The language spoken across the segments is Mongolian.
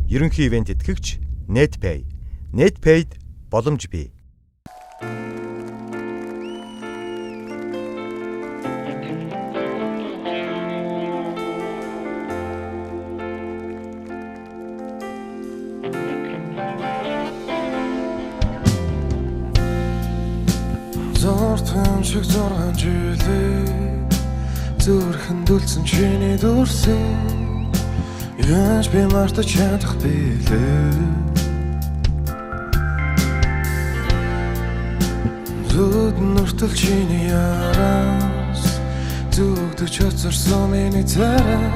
Ерөнхий ивент итгэгч NetPay. NetPay-д боломж бий. Зуртан шиг 6 жилийн зүрхэнд үлдсэн чиний дүрсэн яаж би мартаж чадах билээ зүуд нүртэл чиний араас зүгдэж хоцорсон миний царай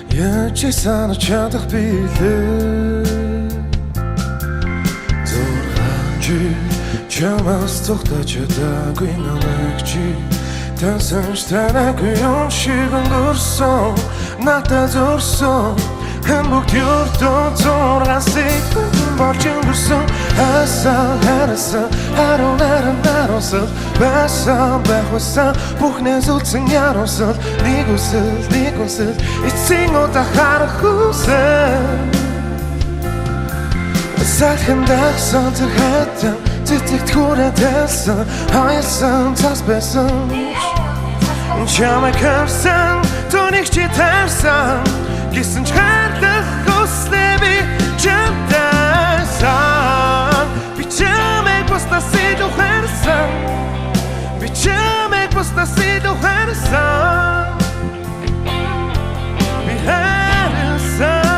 яаж санаж чадах билээ Чамаас зогтож чадаагүй намайг чи таньсан танаагүй юм шиг өнгөрсөн надад зурсан хэн бүгд юртон зургасыг болж өнгөрсөн харасан харуунарсан байсан байхсан бүхнээс үлдсэн яруусал нэг үсэл эцсийн удаа харах үсэн сайхан дагсан тэр хатан Цэцэгт хүрээдэлсэн Хаясан цас байсан Чамайг харсан Түүнийг чи тарсан Гисэн ч харлах хүслээ би чамтайсан Би чамайг бусдаас илүү харсан Би чамайг бусдаас илүү харсан Би харсан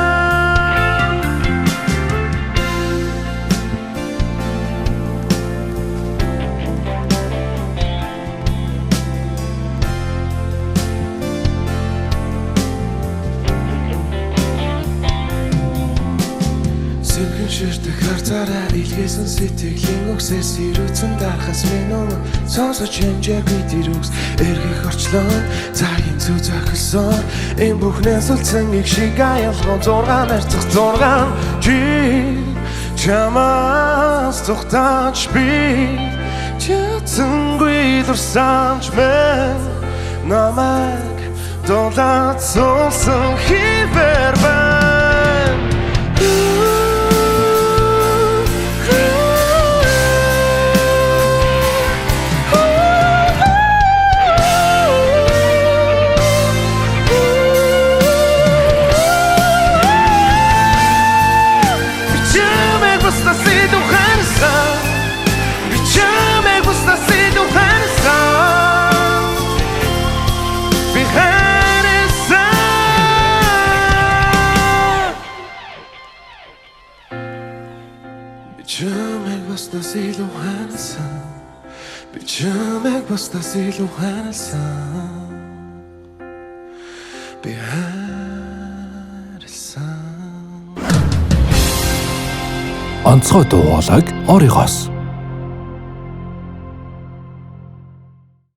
Ширтэх харцаараа илгээсэн сэтгэлийн үгсээс ирүүцэн дарахаас минь өмнө сонсож хэмжээгүй тэр үгс эргэх орчлон цагийн зүг зохисон энэ бүхнээс үлдсэн их шиг аялгон 6 нарцах 6 чи чамаас зогтооч би чадсангүй дурсамж мэн намайг дулаад суулсан хибэр байна Чамайг бусдаас илүү харсан Би чамайг бусдаас илүү харсан Би харсан Онцгой дуу хоолойг оригоос